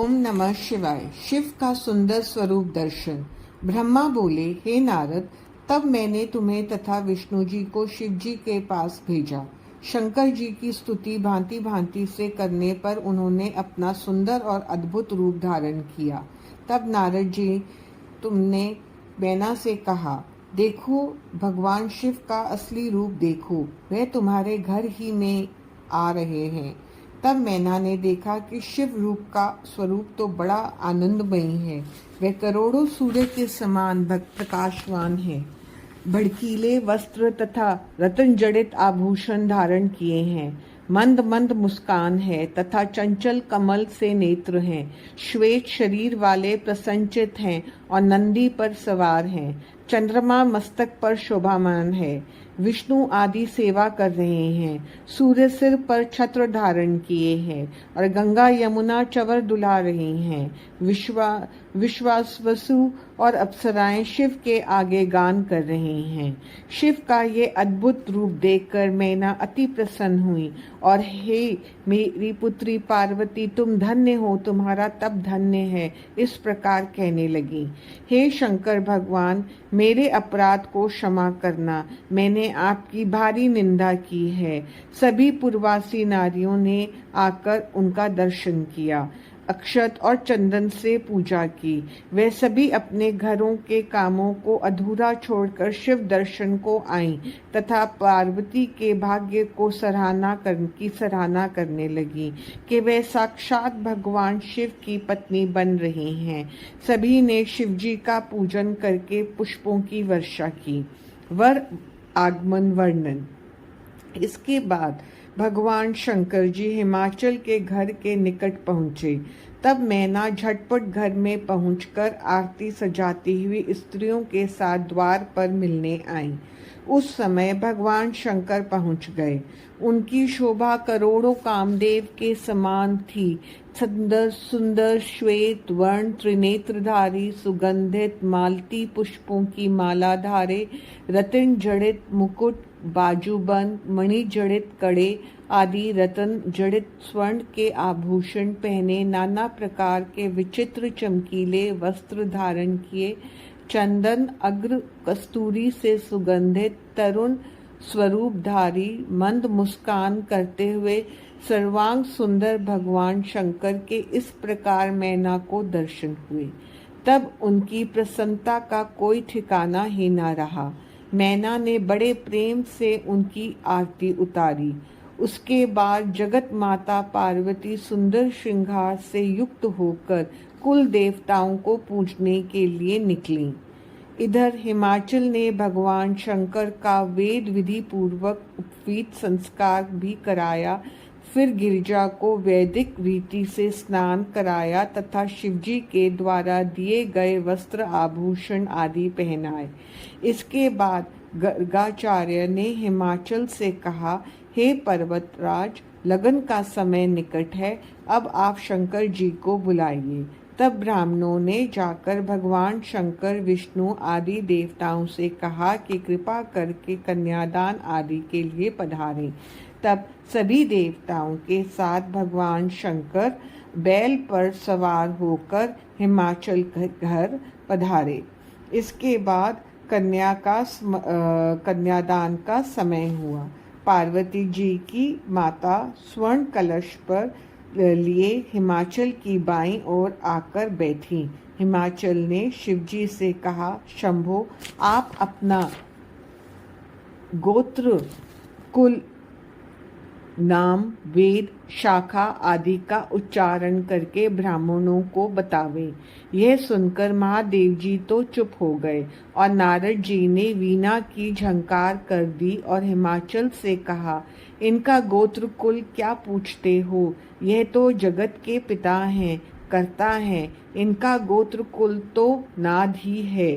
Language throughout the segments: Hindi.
ओम नमः शिवाय। शिव का सुंदर स्वरूप दर्शन। ब्रह्मा बोले, हे नारद, तब मैंने तुम्हें तथा विष्णु जी को शिव जी के पास भेजा। शंकर जी की स्तुति भांति भांति से करने पर उन्होंने अपना सुंदर और अद्भुत रूप धारण किया। तब नारद जी तुमने मैना से कहा, देखो भगवान शिव का असली रूप देखो, वह तुम्हारे घर ही में आ रहे हैं। तब मैना ने देखा कि शिव रूप का स्वरूप तो बड़ा आनंदमयी है। वह करोड़ों सूर्य के समान प्रकाशवान है। भड़कीले वस्त्र तथा रत्न जड़ित आभूषण धारण किए हैं। मंद मंद मुस्कान है तथा चंचल कमल से नेत्र हैं। श्वेत शरीर वाले प्रसन्नचित हैं और नंदी पर सवार हैं। चंद्रमा मस्तक पर शोभामान है। विष्णु आदि सेवा कर रहे हैं। सूर्य सिर पर छत्र धारण किए हैं और गंगा यमुना चवर दुला रही हैं। विश्वावसु और अप्सराएं शिव के आगे गान कर रहे हैं। शिव का ये अद्भुत रूप देखकर मैना अति प्रसन्न हुई और हे मेरी पुत्री पार्वती, तुम धन्य हो, तुम्हारा तप धन्य है, इस प्रकार कहने लगी। हे शंकर भगवान, मेरे अपराध को क्षमा करना, मैंने आपकी भारी निंदा की है। सभी पूर्ववासी नारियों ने आकर उनका दर्शन किया, अक्षत और चंदन से पूजा की। वे सभी अपने घरों के कामों को अधूरा छोड़कर शिव दर्शन को आईं तथा पार्वती के भाग्य को सराहना करने लगी कि वे साक्षात भगवान शिव की पत्नी बन रही हैं। सभी ने शिव जी का पूजन करके पुष्पों की वर्षा की। वर आगमन वर्णन। इसके बाद भगवान शंकर जी हिमाचल के घर के निकट पहुँचे। तब मैना झटपट घर में पहुंचकर आरती सजाती हुई स्त्रियों के साथ द्वार पर मिलने आई। उस समय भगवान शंकर पहुंच गए। उनकी शोभा करोड़ों कामदेव के समान थी। सुंदर सुंदर श्वेत वर्ण त्रिनेत्रधारी सुगंधित मालती पुष्पों की माला धारे, रत्न जड़ित मुकुट, बाजूबंद मणि जड़ित कड़े आदि रत्न जड़ित स्वर्ण के आभूषण पहने, नाना प्रकार के विचित्र चमकीले वस्त्र धारण किए, चंदन अग्र कस्तूरी से सुगंधित तरुण स्वरूपधारी, मंद मुस्कान करते हुए सर्वांग सुंदर भगवान शंकर के इस प्रकार मैना को दर्शन हुए। तब उनकी प्रसन्नता का कोई ठिकाना ही न रहा। मैना ने बड़े प्रेम से उनकी आरती उतारी। उसके बाद जगत माता पार्वती सुंदर श्रृंगार से युक्त होकर कुल देवताओं को पूजने के लिए निकली। इधर हिमाचल ने भगवान शंकर का वेद विधि पूर्वक उपवीत संस्कार भी कराया। फिर गिरिजा को वैदिक रीति से स्नान कराया तथा शिवजी के द्वारा दिए गए वस्त्र आभूषण आदि पहनाए। इसके बाद गर्गाचार्य ने हिमाचल से कहा, हे पर्वतराज, लगन का समय निकट है, अब आप शंकर जी को बुलाइए। तब ब्राह्मणों ने जाकर भगवान शंकर विष्णु आदि देवताओं से कहा कि कृपा करके कन्यादान आदि के लिए पधारें। तब सभी देवताओं के साथ भगवान शंकर बैल पर सवार होकर हिमाचल घर पधारे। इसके बाद कन्यादान का समय हुआ। पार्वती जी की माता स्वर्ण कलश पर लिए हिमाचल की बाईं ओर आकर बैठी। हिमाचल ने शिवजी से कहा, शंभो, आप अपना गोत्र, कुल, नाम, वेद, शाखा आदि का उच्चारण करके ब्राह्मणों को बतावे। यह सुनकर महादेव जी तो चुप हो गए और नारद जी ने वीणा की झंकार कर दी और हिमाचल से कहा, इनका गोत्र कुल क्या पूछते हो? यह तो जगत के पिता हैं, कर्ता हैं। इनका गोत्र कुल तो नाद ही है।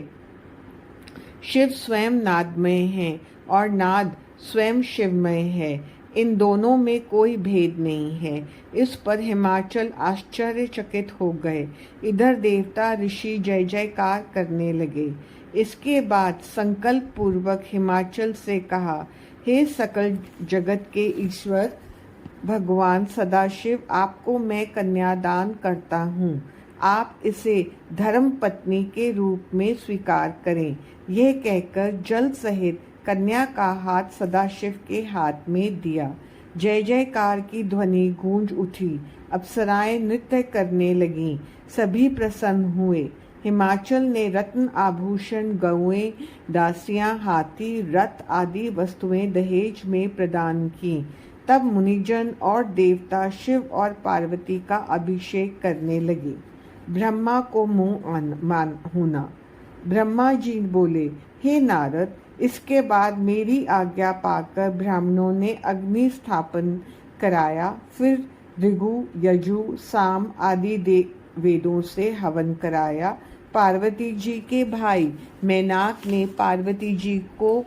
शिव स्वयं नादमय है और नाद स्वयं शिवमय है। इन दोनों में कोई भेद नहीं है। इस पर हिमाचल आश्चर्यचकित हो गए। इधर देवता ऋषि जय जयकार करने लगे। इसके बाद संकल्प पूर्वक हिमाचल से कहा, हे सकल जगत के ईश्वर, भगवान सदाशिव, आपको मैं कन्यादान करता हूँ, आप इसे धर्म पत्नी के रूप में स्वीकार करें। यह कहकर जल सहित कन्या का हाथ सदाशिव के हाथ में दिया। जय जयकार की ध्वनि गूंज उठी। अप्सराएं नृत्य करने लगीं। सभी प्रसन्न हुए। हिमाचल ने रत्न आभूषण, गौएं, दासियां, हाथी, रथ आदि वस्तुएं दहेज में प्रदान की। तब मुनिजन और देवता शिव और पार्वती का अभिषेक करने लगे। ब्रह्मा को मुंह होना। ब्रह्मा जी बोले, हे नारद, इसके बाद मेरी आज्ञा पाकर ब्राह्मणों ने अग्नि स्थापन कराया। फिर ऋगु, यजु, साम आदि वेदों से हवन कराया। पार्वती जी के भाई मैनाक ने पार्वती जी को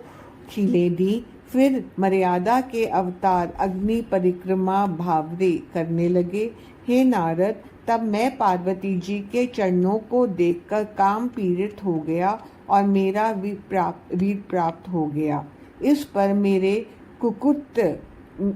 खीलें दी। फिर मर्यादा के अवतार अग्नि परिक्रमा भावरे करने लगे। हे नारद, तब मैं पार्वती जी के चरणों को देखकर काम पीड़ित हो गया और मेरा वीर प्राप्त हो गया।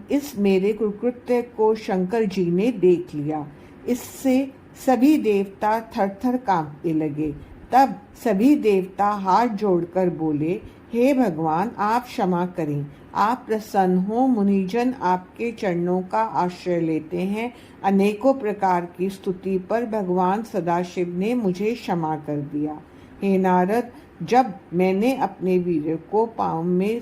इस मेरे कुकृत्य को शंकर जी ने देख लिया। इससे सभी देवता थर-थर कांपने लगे। तब सभी देवता हाथ जोड़कर बोले, हे भगवान, आप क्षमा करें, आप प्रसन्न हो। मुनिजन आपके चरणों का आश्रय लेते हैं। अनेकों प्रकार की स्तुति पर भगवान सदाशिव ने मुझे क्षमा कर दिया। हे नारद, जब मैंने अपने वीर को पांव में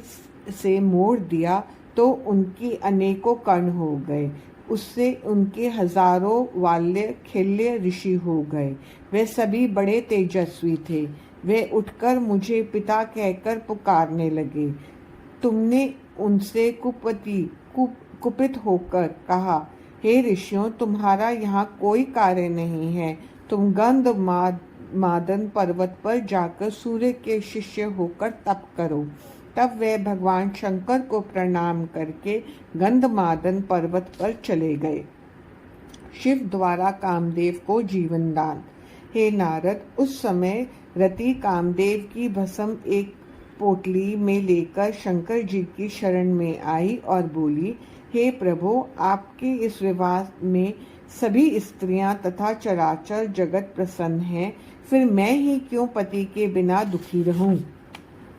से मोड़ दिया तो उनकी अनेकों कर्ण हो गए। उससे उनके हजारों वाल्य खिल्य ऋषि हो गए। वे सभी बड़े तेजस्वी थे। वे उठकर मुझे पिता कहकर पुकारने लगे। तुमने उनसे कुपित होकर कहा, हे ऋषियों, तुम्हारा यहाँ कोई कार्य नहीं है। तुम गंधमादन पर्वत पर जाकर सूर्य के शिष्य होकर तप करो। तब वे भगवान शंकर को प्रणाम करके गंधमादन पर्वत पर चले गए। शिव द्वारा कामदेव को जीवन दान। हे नारद, उस समय रति कामदेव की भस्म एक पोटली में लेकर शंकर जी की शरण में आई और बोली, हे प्रभु, आपके इस विवाह में सभी स्त्रियां तथा चराचर जगत प्रसन्न हैं, फिर मैं ही क्यों पति के बिना दुखी रहूं?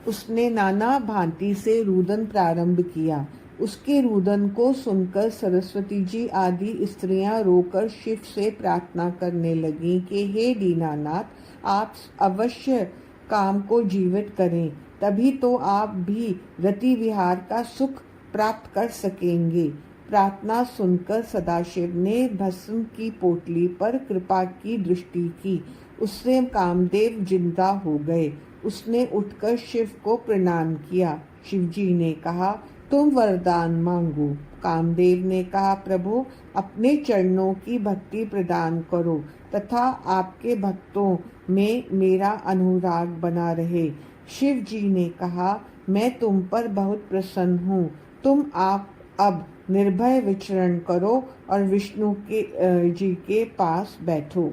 उसने नाना भांति से रुदन प्रारंभ किया। उसके रुदन को सुनकर सरस्वती जी आदि स्त्रियां रोकर शिव से प्रार्थना करने लगीं कि हे दीनानाथ, आप अवश्य काम को जीवित करें, तभी तो आप भी रति विहार का सुख प्राप्त कर सकेंगे। प्रार्थना सुनकर सदाशिव ने भस्म की पोटली पर कृपा की दृष्टि की। उससे कामदेव जिंदा हो गए। उसने उठकर शिव को प्रणाम किया। शिवजी ने कहा, तुम वरदान मांगो। कामदेव ने कहा, प्रभु, अपने चरणों की भक्ति प्रदान करो तथा आपके भक्तों में मेरा अनुराग बना रहे। शिव जी ने कहा, मैं तुम पर बहुत प्रसन्न हूँ। तुम आप अब निर्भय विचरण करो और विष्णु जी के पास बैठो।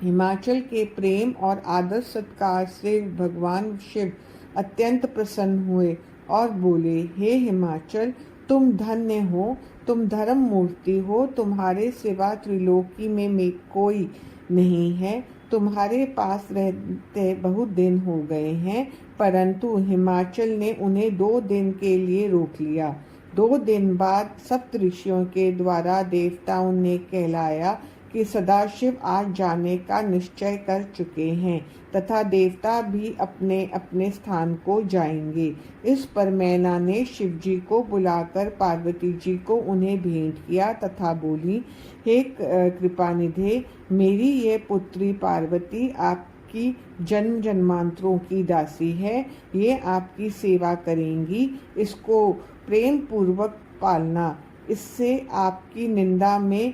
हिमाचल के प्रेम और आदर सत्कार से भगवान शिव अत्यंत प्रसन्न हुए और बोले, हे हिमाचल, तुम धन्य हो, तुम धर्म मूर्ति हो। तुम्हारे सिवा त्रिलोकी में कोई नहीं है। तुम्हारे पास रहते बहुत दिन हो गए हैं, परंतु हिमाचल ने उन्हें 2 दिन के लिए रोक लिया। 2 दिन बाद सप्त ऋषियों के द्वारा देवताओं ने कहलाया कि सदाशिव आज जाने का निश्चय कर चुके हैं तथा देवता भी अपने अपने स्थान को जाएंगे। इस पर मैना ने शिव जी को बुलाकर पार्वती जी को उन्हें भेंट किया तथा बोली, हे कृपानिधे, मेरी ये पुत्री पार्वती आपकी जन्म जन्मांतरों की दासी है। ये आपकी सेवा करेंगी। इसको प्रेम पूर्वक पालना। इससे आपकी निंदा में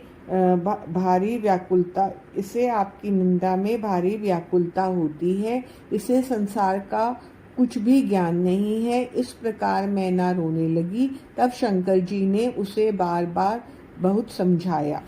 भारी व्याकुलता होती है। इसे संसार का कुछ भी ज्ञान नहीं है। इस प्रकार मैना रोने लगी। तब शंकर जी ने उसे बार बार बहुत समझाया।